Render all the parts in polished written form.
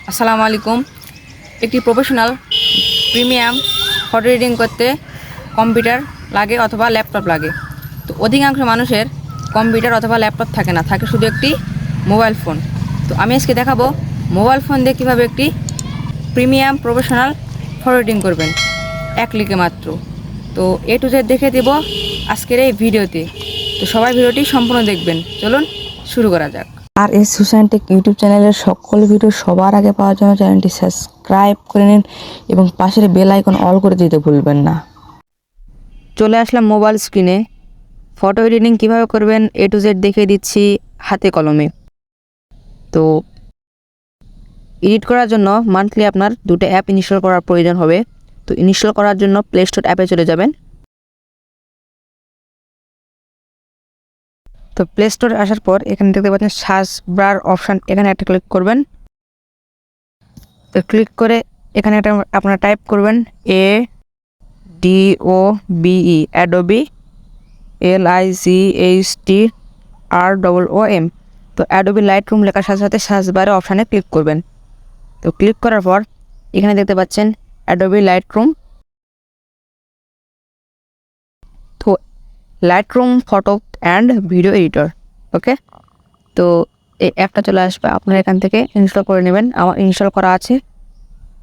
আসসালামু আলাইকুম। একটি প্রফেশনাল প্রিমিয়াম ফটো এডিটিং করতে কম্পিউটার লাগে অথবা ল্যাপটপ লাগে। তো অধিকাংশ মানুষের কম্পিউটার অথবা ল্যাপটপ থাকে না, থাকে শুধু একটি মোবাইল ফোন। তো আমি আজকে দেখাবো মোবাইল ফোন দিয়ে কীভাবে একটি প্রিমিয়াম প্রফেশনাল ফটো এডিটিং করবেন এক ক্লিকে মাত্র। তো এ টু জেড দেখে দেব আজকের এই ভিডিওতে। তো সবাই ভিডিওটি সম্পূর্ণ দেখবেন। চলুন শুরু করা যাক। আর এই হোসাইন টেক ইউটিউব চ্যানেলের সকল ভিডিও সবার আগে পাওয়ার জন্য চ্যানেলটি সাবস্ক্রাইব করে নিন এবং পাশের বেল আইকন অল করে দিতে ভুলবেন না। চলে আসলাম মোবাইল স্ক্রিনে। ফটো এডিটিং কীভাবে করবেন এ টু জেড দেখিয়ে দিচ্ছি হাতে কলমে। তো এডিট করার জন্য মান্থলি আপনার দুটো অ্যাপ ইনস্টল করার প্রয়োজন হবে। তো ইনস্টল করার জন্য প্লে স্টোর অ্যাপে চলে যাবেন। তো প্লে স্টোরে আসার পর এখানে দেখতে পাচ্ছেন সার্চ বার অপশান, এখানে একটা ক্লিক করবেন। তো ক্লিক করে এখানে একটা আপনারা টাইপ করবেন ADOBE অ্যাডোবি LIGHTROOM। তো অ্যাডোবি লাইটরুম লেখার সাথে সাথে সার্চ বারে অপশানে ক্লিক করবেন। তো ক্লিক করার পর এখানে দেখতে পাচ্ছেন অ্যাডোবি লাইটরুম। তো Lightroom photo and video editor, okay. তো এই অ্যাপটা চলে আসবে, আপনারা এখান থেকে ইনস্টল করে নেবেন। আমার ইনস্টল করা আছে।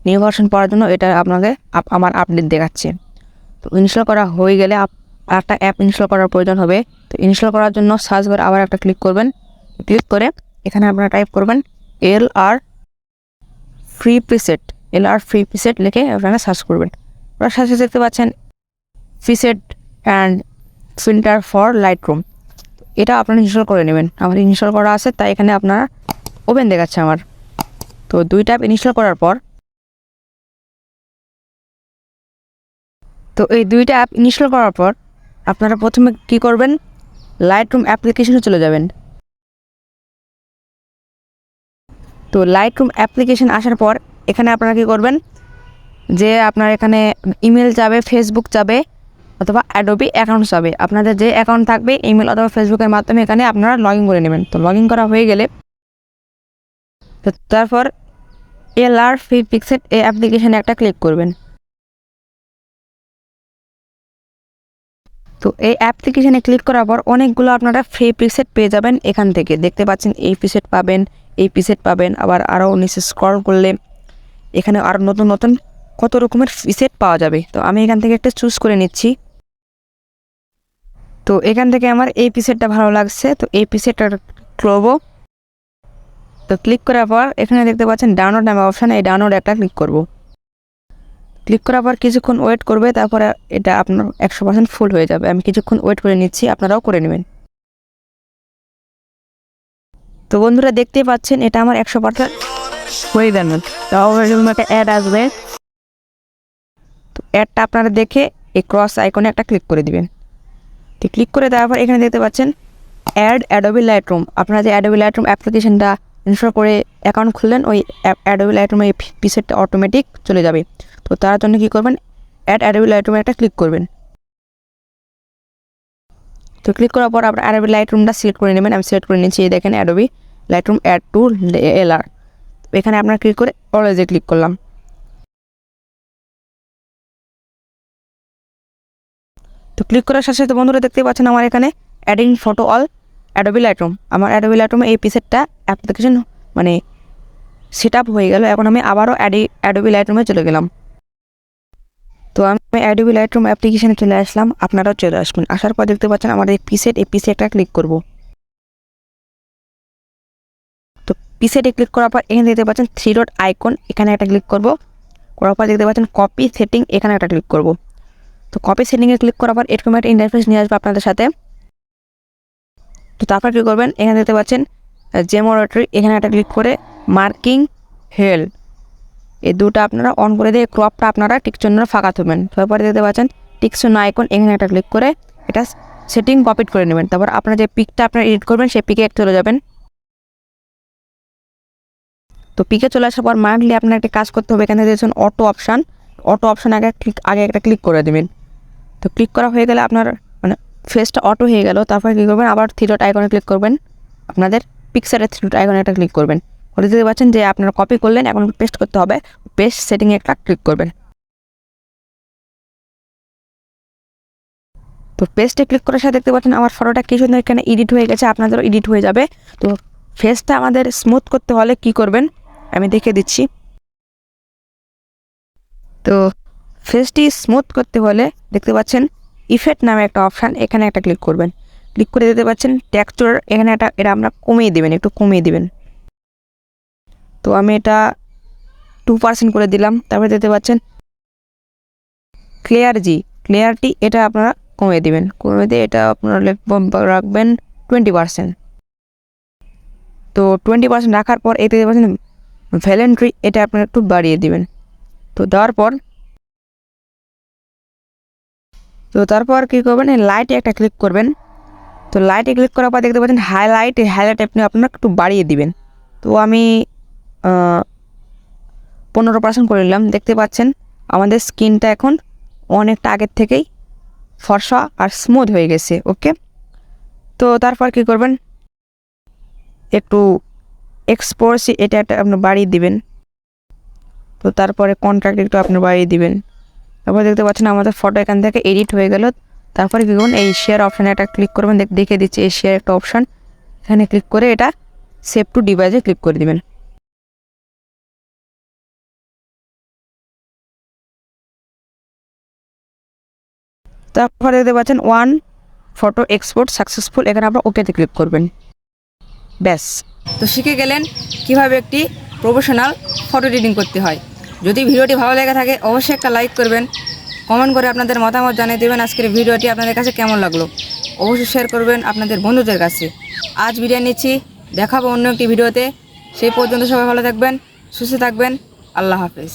নিউ ভার্সন পড়ার জন্য এটা আপনাকে আমার আপডেট দেখাচ্ছে। তো ইনস্টল করা হয়ে গেলে একটা অ্যাপ ইনস্টল করার প্রয়োজন হবে। তো ইনস্টল করার জন্য সার্চ বারে আবার একটা ক্লিক করবেন। ক্লিক করে এখানে আপনারা টাইপ করবেন LR ফ্রি প্রিসেট লিখে আপনারা সার্চ করবেন। ওরা সার্চে দেখতে পাচ্ছেন preset and filter for Lightroom. এটা আপনারা ইনস্টল করে নেবেন। আমার ইনস্টল করা আছে, তাই এখানে আপনারা ওপেন দেখাচ্ছে আমার। তো দুইটা অ্যাপ ইনস্টল করার পর এই দুইটা অ্যাপ ইনস্টল করার পর আপনারা প্রথমে কি করবেন, লাইটরুম অ্যাপ্লিকেশনে চলে যাবেন। তো লাইটরুম অ্যাপ্লিকেশন আসার পর এখানে আপনারা কি করবেন, যে আপনার এখানে ইমেল যাবে, ফেসবুক যাবে অথবা অ্যাডোবি অ্যাকাউন্ট যাবে। আপনাদের যে অ্যাকাউন্ট থাকবে ইমেল অথবা ফেসবুকের মাধ্যমে এখানে আপনারা লগ ইন করে নেবেন। তো লগ ইন করা হয়ে গেলে তো তারপর LR ফ্রি পিক্সেট এই অ্যাপ্লিকেশানে একটা ক্লিক করবেন। তো এই অ্যাপ্লিকেশানে ক্লিক করার পর অনেকগুলো আপনারা ফ্রি প্রিসেট পেয়ে যাবেন। এখান থেকে দেখতে পাচ্ছেন এই প্রিসেট পাবেন, এই প্রিসেট পাবেন, আবার আরও নিচে স্ক্রল করলে এখানে আরও নতুন নতুন কত রকমের প্রিসেট পাওয়া যাবে। তো আমি এখান থেকে একটা চুজ করে নিচ্ছি। তো এখান থেকে আমার এই প্রিসেটটা ভালো লাগছে, তো এই প্রিসেটটা করব। তো ক্লিক করার পর এখানে দেখতে পাচ্ছেন ডাউনলোড নামে অপশান, এই ডাউনলোড একটা ক্লিক করব। ক্লিক করার পর কিছুক্ষণ ওয়েট করবে, তারপরে এটা আপনার 100% ফুল হয়ে যাবে। আমি কিছুক্ষণ ওয়েট করে নিচ্ছি, আপনারাও করে নেবেন। তো বন্ধুরা দেখতেই পাচ্ছেন এটা আমার 100% হয়ে গেল। তারপরে একটা অ্যাড আসবে। তো অ্যাডটা আপনারা দেখে এই ক্রস আইকনে একটা ক্লিক করে দিবেন। তো ক্লিক করে দেওয়ার পর এখানে দেখতে পাচ্ছেন অ্যাডোবি লাইটরুম। আপনারা যে অ্যাডোবি লাইটরুম অ্যাপ্লিকেশনটা ইনস্টল করে অ্যাকাউন্ট খুললেন, ওই অ্যাডোবি লাইটরুমে এই পিসেটটা অটোমেটিক চলে যাবে। তো তার জন্য কী করবেন, অ্যাডোবি লাইটরুমে একটা ক্লিক করবেন। তো ক্লিক করার পর আপনার অ্যাডোবি লাইটরুমটা সিলেক্ট করে নেবেন। আমি সিলেক্ট করে নিচ্ছি, এই দেখেন Adobe Lightroom add to LR। এখানে আপনার ক্লিক করে অলওয়েজে ক্লিক করলাম। তো ক্লিক করার সাথে সাথে বন্ধুরা দেখতে পাচ্ছেন আমার এখানে adding photo all Adobe Lightroom. আমার অ্যাডোবি লাইটরুমে এই পিসেটটা অ্যাপ্লিকেশন মানে সেট আপ হয়ে গেল। এখন আমি আবারও অ্যাডোবি লাইটরুমে চলে গেলাম। তো আমি অ্যাডোবি লাইটরুম অ্যাপ্লিকেশানে চলে আসলাম, আপনারাও চলে আসবেন। আসার পর দেখতে পাচ্ছেন আমার এই পিসেটটা ক্লিক করব। তো পিসেটে ক্লিক করার পর এখানে দেখতে পাচ্ছেন 3 ডট আইকন, এখানে একটা ক্লিক করব। করার পর দেখতে পাচ্ছেন কপি সেটিং, এখানে একটা ক্লিক করব। তো কপি সেটিংয়ে ক্লিক করার পর এরকম একটা ইন্টারফেস নিয়ে আসবে আপনাদের সাথে। তো তারপর কী করবেন, এখানে দেখতে পাচ্ছেন জেমোরেটরি, এখানে একটা ক্লিক করে মার্কিং হেল এই দুটো আপনারা অন করে দিয়ে ক্রপটা আপনারা টিকচিহ্ন ফাঁকা থাকবেন। তারপরে দেখতে পাচ্ছেন টিকচিহ্ন আইকন, এখানে একটা ক্লিক করে এটা সেটিং কপি করে নেবেন। তারপর আপনার যে পিকটা আপনারা এডিট করবেন সেই পিকে চলে যাবেন। তো পিকে চলে আসার পর মাইন্ডলি আপনার একটা কাজ করতে হবে, এখানে দেখছেন অটো অপশান আগে একটা ক্লিক করে দেবেন। তো ক্লিক করা হয়ে গেলে আপনার মানে ফেসটা অটো হয়ে গেল। তারপর কী করবেন, আবার 3 ডট আইকনে ক্লিক করবেন, আপনাদের পিকচারের 3 ডট আইকনে একটা ক্লিক করবেন। করে দিতে পারছেন যে আপনারা কপি করলেন, এখন পেস্ট করতে হবে। পেস্ট সেটিংয়ে একটা ক্লিক করবেন। তো পেস্টে ক্লিক করার সাথে দেখতে পাচ্ছেন আমার ফটোটা কি সুন্দর এখানে এডিট হয়ে গেছে, আপনাদেরও এডিট হয়ে যাবে। তো ফেসটা আমাদের স্মুথ করতে হলে কি করবেন আমি দেখিয়ে দিচ্ছি। তো ফেসটি স্মুথ করতে হলে দেখতে পাচ্ছেন ইফেক্ট নামে একটা অপশান, এখানে একটা ক্লিক করবেন। ক্লিক করে দিতে পাচ্ছেন টেক্সচার, এখানে এটা আমরা কমিয়ে দেবেন, একটু কমিয়ে দেবেন। তো আমি এটা 2% করে দিলাম। তারপরে দেখতে পাচ্ছেন ক্লিয়ারিটি এটা আপনারা কমিয়ে দেবেন, কমিয়ে দিয়ে এটা আপনারা রাখবেন 20%। তো 20% রাখার পর এতে দেখতে পাচ্ছেন ভ্যালেন্ট্রি এটা আপনারা একটু বাড়িয়ে দিবেন। তো দেওয়ার পর তারপর কী করবেন, এই লাইটে একটা ক্লিক করবেন। তো লাইটে ক্লিক করার পর দেখতে পাচ্ছেন হাইলাইট আপনি আপনারা একটু বাড়িয়ে দিবেন। তো আমি 15% করে নিলাম। দেখতে পাচ্ছেন আমাদের স্কিনটা এখন অনেকটা আগের থেকেই ফর্সা আর স্মুথ হয়ে গেছে। ওকে, তো তারপর কী করবেন, একটু এক্সপোর্সি এটা একটা আপনি বাড়িয়ে দিবেন। তো তারপরে কন্ট্রাক্ট একটু আপনি বাড়িয়ে দিবেন। তারপর দেখতে পাচ্ছেন আমাদের ফটো এখান থেকে এডিট হয়ে গেল। তারপরে কী করবেন, এই শেয়ার অপশানে একটা ক্লিক করবেন। দেখে দিচ্ছি এই শেয়ার একটা অপশান, এখানে ক্লিক করে এটা সেভ টু ডিভাইসে ক্লিক করে দিবেন। তারপরে দেখতে পাচ্ছেন ওয়ান ফটো এক্সপোর্ট সাকসেসফুল, এখানে আপনার ওকেতে ক্লিক করবেন। ব্যাস, তো শিখে গেলেন কিভাবে একটি প্রফেশনাল ফটো এডিটিং করতে হয়। যদি ভিডিওটি ভালো লেগে থাকে অবশ্যই একটা লাইক করবেন, কমেন্ট করে আপনাদের মতামত জানিয়ে দেবেন আজকের ভিডিওটি আপনাদের কাছে কেমন লাগলো। অবশ্যই শেয়ার করবেন আপনাদের বন্ধুদের কাছে। আজ বিদায় নিচ্ছি, দেখাবো অন্য একটি ভিডিওতে। সেই পর্যন্ত সবাই ভালো থাকবেন, সুস্থ থাকবেন। আল্লাহ হাফেজ।